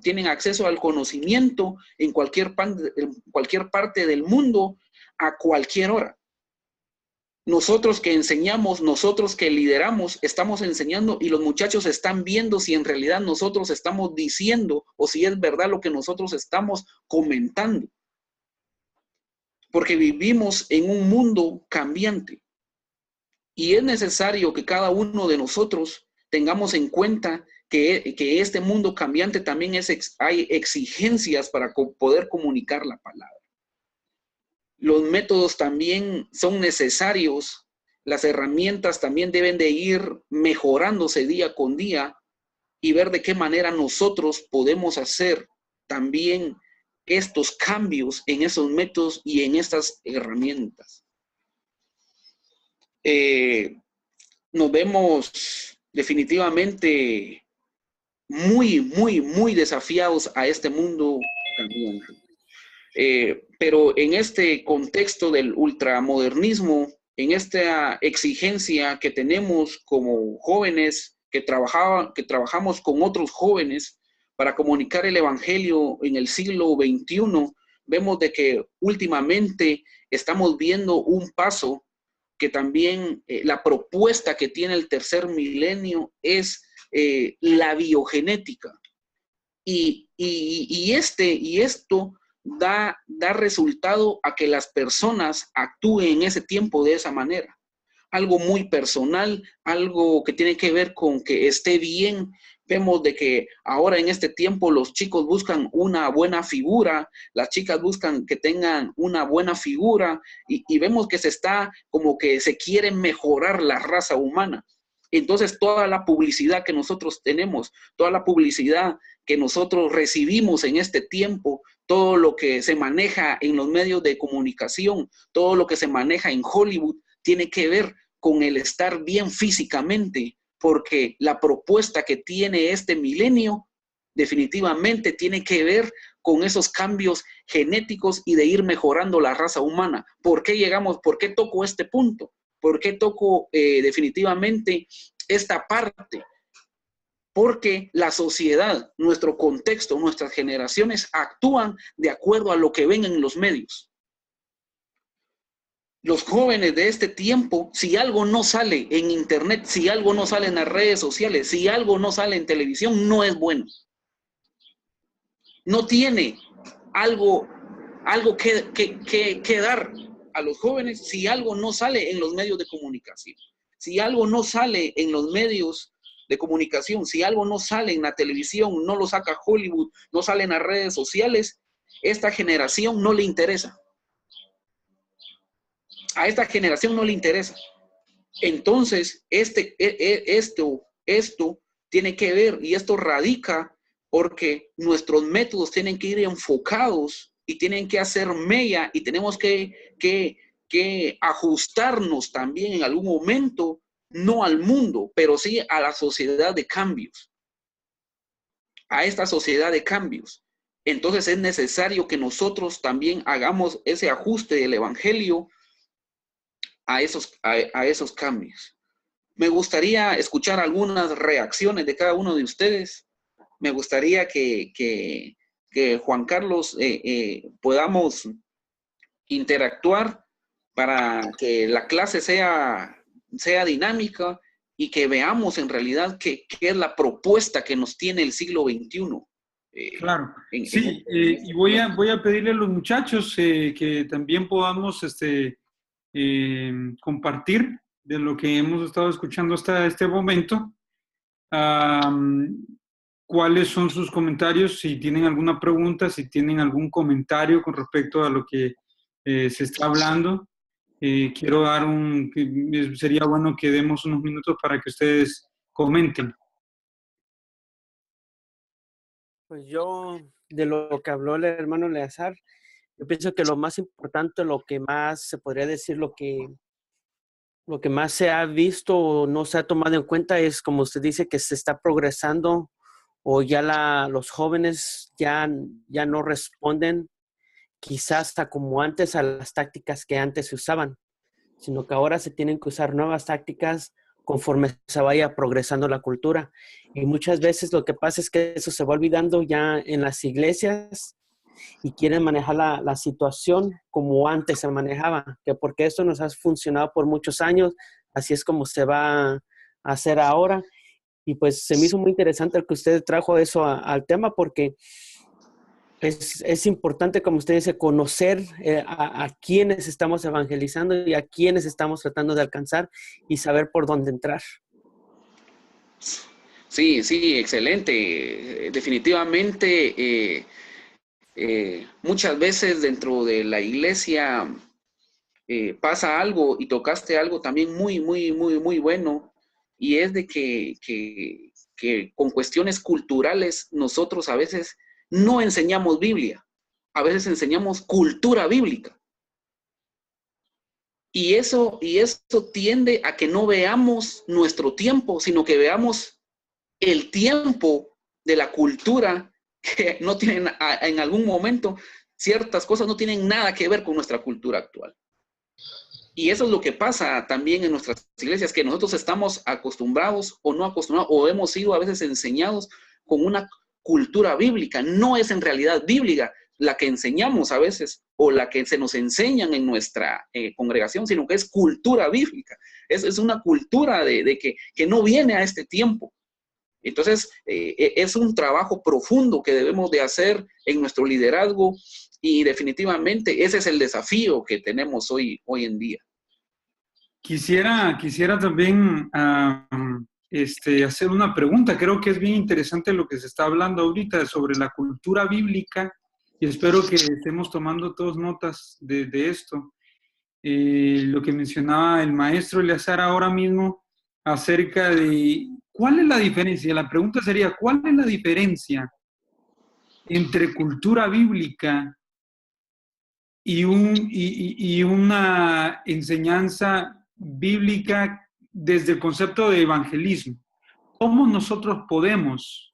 tienen acceso al conocimiento en cualquier parte del mundo a cualquier hora. Nosotros que enseñamos, nosotros que lideramos, estamos enseñando y los muchachos están viendo si en realidad nosotros estamos diciendo o si es verdad lo que nosotros estamos comentando. Porque vivimos en un mundo cambiante y es necesario que cada uno de nosotros tengamos en cuenta que este mundo cambiante también hay exigencias para poder comunicar la palabra. Los métodos también son necesarios, las herramientas también deben de ir mejorándose día con día y ver de qué manera nosotros podemos hacer también estos cambios en esos métodos y en estas herramientas. Nos vemos definitivamente muy desafiados a este mundo cambiante. Pero en este contexto del ultramodernismo, en esta exigencia que tenemos como jóvenes que trabajamos con otros jóvenes para comunicar el evangelio en el siglo XXI, vemos de que últimamente estamos viendo un paso que también la propuesta que tiene el tercer milenio es la biogenética. Y esto da resultado a que las personas actúen en ese tiempo de esa manera. Algo muy personal, algo que tiene que ver con que esté bien. Vemos de que ahora en este tiempo los chicos buscan una buena figura, las chicas buscan que tengan una buena figura y vemos que como que se quiere mejorar la raza humana. Entonces toda la publicidad que nosotros tenemos, toda la publicidad que nosotros recibimos en este tiempo, todo lo que se maneja en los medios de comunicación, todo lo que se maneja en Hollywood, tiene que ver con el estar bien físicamente, porque la propuesta que tiene este milenio definitivamente tiene que ver con esos cambios genéticos y de ir mejorando la raza humana. ¿Por qué toco este punto? ¿Por qué toco definitivamente esta parte? Porque la sociedad, nuestro contexto, nuestras generaciones actúan de acuerdo a lo que ven en los medios. Los jóvenes de este tiempo, si algo no sale en internet, si algo no sale en las redes sociales, si algo no sale en televisión, no es bueno. No tiene algo que dar a los jóvenes si algo no sale en los medios de comunicación. Si algo no sale en los medios de comunicación, si algo no sale en la televisión, no lo saca Hollywood, no sale en las redes sociales, esta generación no le interesa. A esta generación no le interesa. Entonces, esto tiene que ver y esto radica porque nuestros métodos tienen que ir enfocados y tienen que hacer mella y tenemos que ajustarnos también en algún momento, no al mundo, pero sí a la sociedad de cambios, a esta sociedad de cambios. Entonces es necesario que nosotros también hagamos ese ajuste del evangelio a esos cambios. Me gustaría escuchar algunas reacciones de cada uno de ustedes. Me gustaría que Juan Carlos podamos interactuar para que la clase sea dinámica y que veamos en realidad qué es la propuesta que nos tiene el siglo XXI. Claro, sí, y voy a pedirle a los muchachos que también podamos compartir de lo que hemos estado escuchando hasta este momento. ¿Cuáles son sus comentarios? Si tienen alguna pregunta, si tienen algún comentario con respecto a lo que se está hablando. Quiero dar sería bueno que demos unos minutos para que ustedes comenten. Pues yo, de lo que habló el hermano Eleazar, yo pienso que lo más importante, lo que más se podría decir, lo que más se ha visto o no se ha tomado en cuenta es, como usted dice, que se está progresando o ya los jóvenes ya no responden quizás hasta como antes a las tácticas que antes se usaban, sino que ahora se tienen que usar nuevas tácticas conforme se vaya progresando la cultura. Y muchas veces lo que pasa es que eso se va olvidando ya en las iglesias y quieren manejar la situación como antes se manejaba, que porque esto nos ha funcionado por muchos años, así es como se va a hacer ahora. Y pues se me hizo muy interesante el que usted trajo eso al tema porque es importante, como usted dice, conocer a quienes estamos evangelizando y a quienes estamos tratando de alcanzar y saber por dónde entrar. Sí, sí, excelente. Definitivamente, muchas veces dentro de la iglesia pasa algo y tocaste algo también muy, muy, muy, muy bueno, y es de que con cuestiones culturales nosotros a veces no enseñamos Biblia, a veces enseñamos cultura bíblica. Y eso tiende a que no veamos nuestro tiempo, sino que veamos el tiempo de la cultura que no tienen en algún momento, ciertas cosas no tienen nada que ver con nuestra cultura actual. Y eso es lo que pasa también en nuestras iglesias, que nosotros estamos acostumbrados o no acostumbrados, o hemos sido a veces enseñados con una cultura bíblica. No es en realidad bíblica la que enseñamos a veces, o la que se nos enseñan en nuestra congregación, sino que es cultura bíblica. Es una cultura de que no viene a este tiempo. Entonces, es un trabajo profundo que debemos de hacer en nuestro liderazgo, y definitivamente ese es el desafío que tenemos hoy en día. Quisiera también hacer una pregunta. Creo que es bien interesante lo que se está hablando ahorita sobre la cultura bíblica, y espero que estemos tomando todos notas de esto. Lo que mencionaba el maestro Eleazar ahora mismo acerca de cuál es la diferencia. La pregunta sería, ¿cuál es la diferencia entre cultura bíblica y una enseñanza bíblica desde el concepto de evangelismo? ¿Cómo nosotros podemos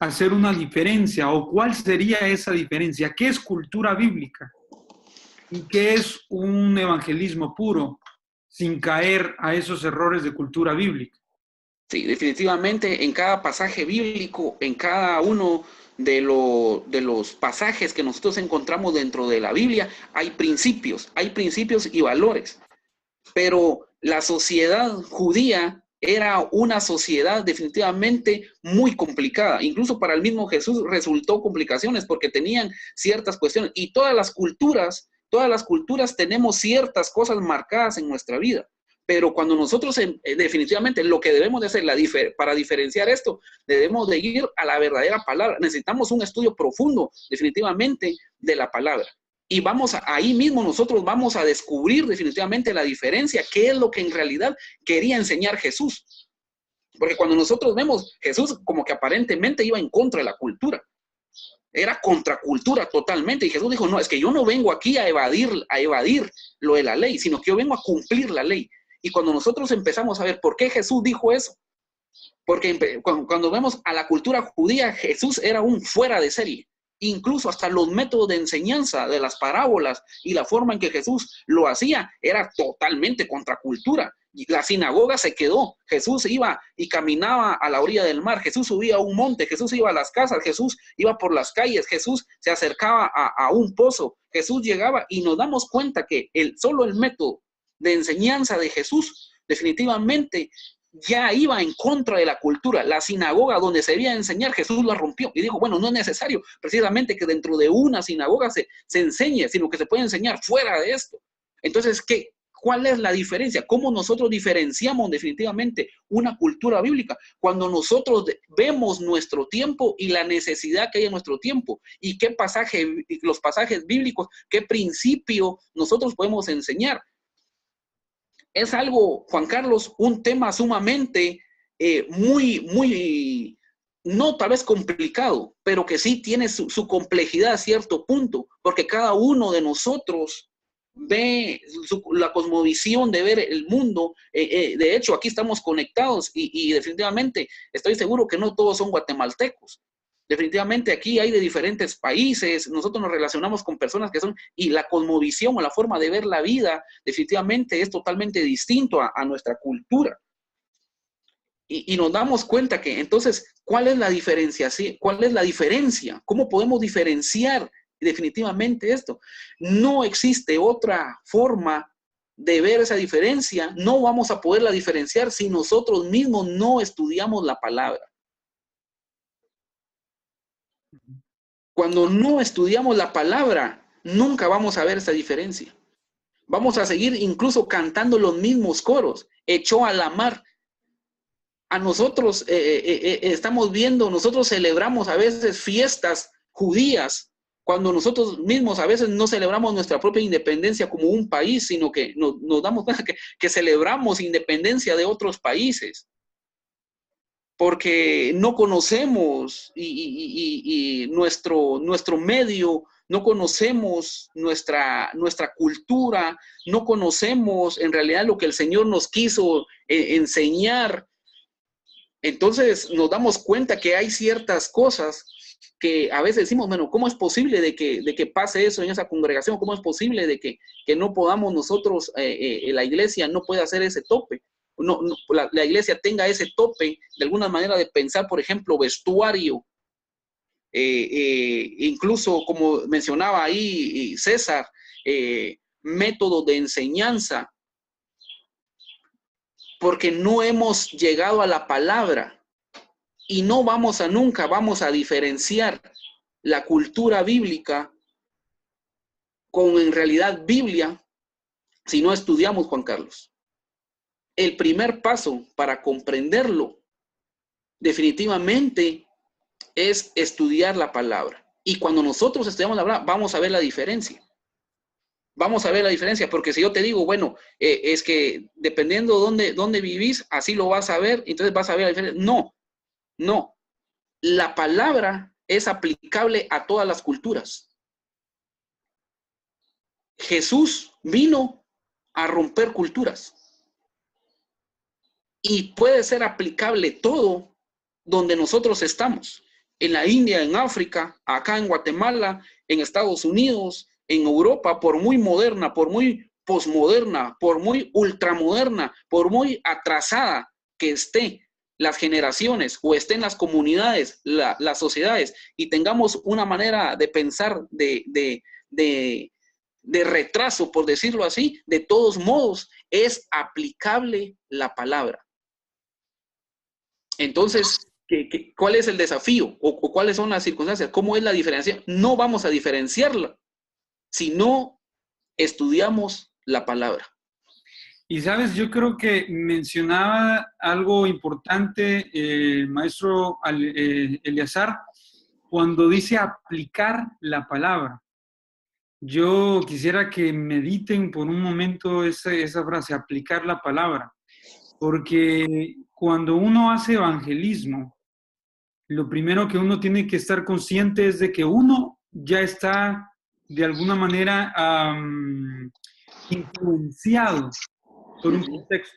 hacer una diferencia, o cuál sería esa diferencia? ¿Qué es cultura bíblica y qué es un evangelismo puro, sin caer a esos errores de cultura bíblica? Sí, definitivamente en cada pasaje bíblico, en cada uno de los pasajes que nosotros encontramos dentro de la Biblia, hay principios y valores. Pero la sociedad judía era una sociedad definitivamente muy complicada. Incluso para el mismo Jesús resultó complicaciones porque tenían ciertas cuestiones. Y todas las culturas tenemos ciertas cosas marcadas en nuestra vida. Pero cuando nosotros definitivamente lo que debemos de hacer para diferenciar esto, debemos de ir a la verdadera palabra. Necesitamos un estudio profundo definitivamente de la palabra. Y ahí mismo nosotros vamos a descubrir definitivamente la diferencia, qué es lo que en realidad quería enseñar Jesús. Porque cuando nosotros vemos, Jesús como que aparentemente iba en contra de la cultura. Era contracultura totalmente. Y Jesús dijo, no, es que yo no vengo aquí a evadir lo de la ley, sino que yo vengo a cumplir la ley. Y cuando nosotros empezamos a ver por qué Jesús dijo eso, porque cuando vemos a la cultura judía, Jesús era un fuera de serie. Incluso hasta los métodos de enseñanza de las parábolas y la forma en que Jesús lo hacía era totalmente contracultura. La sinagoga se quedó. Jesús iba y caminaba a la orilla del mar. Jesús subía a un monte. Jesús iba a las casas. Jesús iba por las calles. Jesús se acercaba a un pozo. Jesús llegaba, y nos damos cuenta que solo el método de enseñanza de Jesús definitivamente ya iba en contra de la cultura. La sinagoga donde se debía enseñar, Jesús la rompió y dijo, bueno, no es necesario precisamente que dentro de una sinagoga se enseñe, sino que se puede enseñar fuera de esto. Entonces, ¿cuál es la diferencia? ¿Cómo nosotros diferenciamos definitivamente una cultura bíblica? Cuando nosotros vemos nuestro tiempo y la necesidad que hay en nuestro tiempo, y los pasajes bíblicos, qué principio nosotros podemos enseñar. Es algo, Juan Carlos, un tema sumamente muy, no tal vez complicado, pero que sí tiene su complejidad a cierto punto, porque cada uno de nosotros ve la cosmovisión de ver el mundo. De hecho, aquí estamos conectados y definitivamente estoy seguro que no todos son guatemaltecos. Definitivamente aquí hay de diferentes países, nosotros nos relacionamos con personas que son, y la cosmovisión o la forma de ver la vida definitivamente es totalmente distinto a nuestra cultura. Y nos damos cuenta que entonces, ¿cuál es la diferenciación? ¿Cuál es la diferencia? ¿Cómo podemos diferenciar definitivamente esto? No existe otra forma de ver esa diferencia. No vamos a poderla diferenciar si nosotros mismos no estudiamos la palabra. Cuando no estudiamos la palabra, nunca vamos a ver esa diferencia. Vamos a seguir incluso cantando los mismos coros. Echó a la mar. A nosotros estamos viendo, nosotros celebramos a veces fiestas judías, cuando nosotros mismos a veces no celebramos nuestra propia independencia como un país, sino que nos damos cuenta que celebramos independencia de otros países, porque no conocemos y nuestro medio, no conocemos nuestra cultura, no conocemos en realidad lo que el Señor nos quiso enseñar. Entonces nos damos cuenta que hay ciertas cosas que a veces decimos, bueno, ¿cómo es posible de que pase eso en esa congregación? ¿Cómo es posible de que no podamos nosotros, la iglesia no pueda hacer ese tope? La iglesia tenga ese tope de alguna manera de pensar, por ejemplo, vestuario, incluso como mencionaba ahí César, método de enseñanza, porque no hemos llegado a la palabra y nunca vamos a diferenciar la cultura bíblica con en realidad Biblia si no estudiamos, Juan Carlos. El primer paso para comprenderlo definitivamente es estudiar la palabra. Y cuando nosotros estudiamos la palabra, vamos a ver la diferencia. Vamos a ver la diferencia, porque si yo te digo, bueno, es que dependiendo dónde vivís, así lo vas a ver, entonces vas a ver la diferencia. No. La palabra es aplicable a todas las culturas. Jesús vino a romper culturas. Y puede ser aplicable todo donde nosotros estamos. En la India, en África, acá en Guatemala, en Estados Unidos, en Europa, por muy moderna, por muy posmoderna, por muy ultramoderna, por muy atrasada que esté las generaciones o estén las comunidades, las sociedades, y tengamos una manera de pensar de retraso, por decirlo así, de todos modos, es aplicable la palabra. Entonces, ¿cuál es el desafío? ¿O cuáles son las circunstancias? ¿Cómo es la diferencia? No vamos a diferenciarla si no estudiamos la palabra. Y sabes, yo creo que mencionaba algo importante el maestro Eleazar cuando dice aplicar la palabra. Yo quisiera que mediten por un momento esa frase, aplicar la palabra, porque cuando uno hace evangelismo, lo primero que uno tiene que estar consciente es de que uno ya está de alguna manera influenciado por un contexto.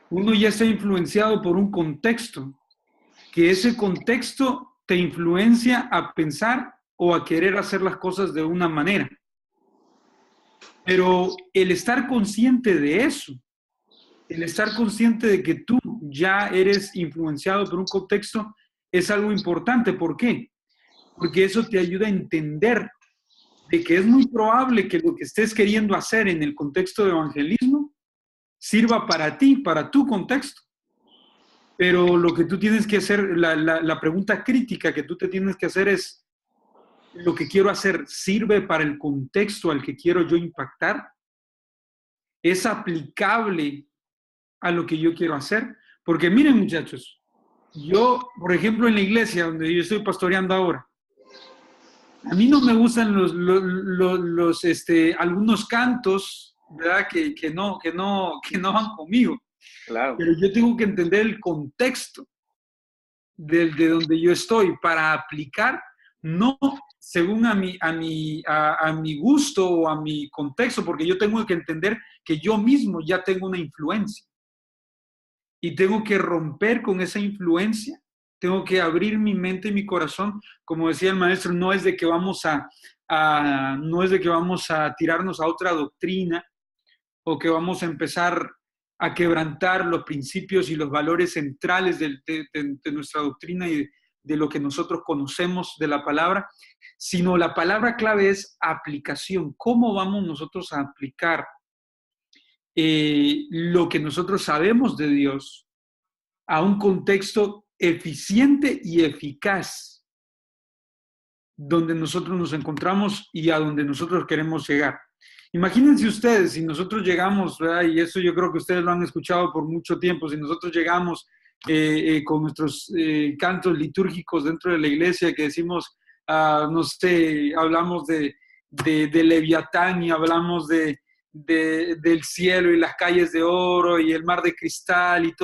Uno ya está influenciado por un contexto, que ese contexto te influencia a pensar o a querer hacer las cosas de una manera. Pero el estar consciente de eso, el estar consciente de que tú ya eres influenciado por un contexto, es algo importante. ¿Por qué? Porque eso te ayuda a entender de que es muy probable que lo que estés queriendo hacer en el contexto de evangelismo sirva para ti, para tu contexto. Pero lo que tú tienes que hacer, la pregunta crítica que tú te tienes que hacer es, ¿lo que quiero hacer sirve para el contexto al que quiero yo impactar? ¿Es aplicable a lo que yo quiero hacer? Porque miren, muchachos, yo, por ejemplo, en la iglesia donde yo estoy pastoreando ahora, a mí no me gustan algunos cantos, ¿verdad? Que no van conmigo. Claro. Pero yo tengo que entender el contexto de donde yo estoy para aplicar, no según a mi gusto o a mi contexto, porque yo tengo que entender que yo mismo ya tengo una influencia y tengo que romper con esa influencia, tengo que abrir mi mente y mi corazón. Como decía el maestro, no es de que vamos a tirarnos a otra doctrina o que vamos a empezar a quebrantar los principios y los valores centrales de nuestra doctrina y de lo que nosotros conocemos de la palabra, sino la palabra clave es aplicación. ¿Cómo vamos nosotros a aplicar lo que nosotros sabemos de Dios a un contexto eficiente y eficaz donde nosotros nos encontramos y a donde nosotros queremos llegar? Imagínense ustedes, si nosotros llegamos, ¿verdad? Y eso yo creo que ustedes lo han escuchado por mucho tiempo, si nosotros llegamos con nuestros cantos litúrgicos dentro de la iglesia, que decimos, no sé, hablamos de Leviatán y hablamos del cielo y las calles de oro y el mar de cristal y todo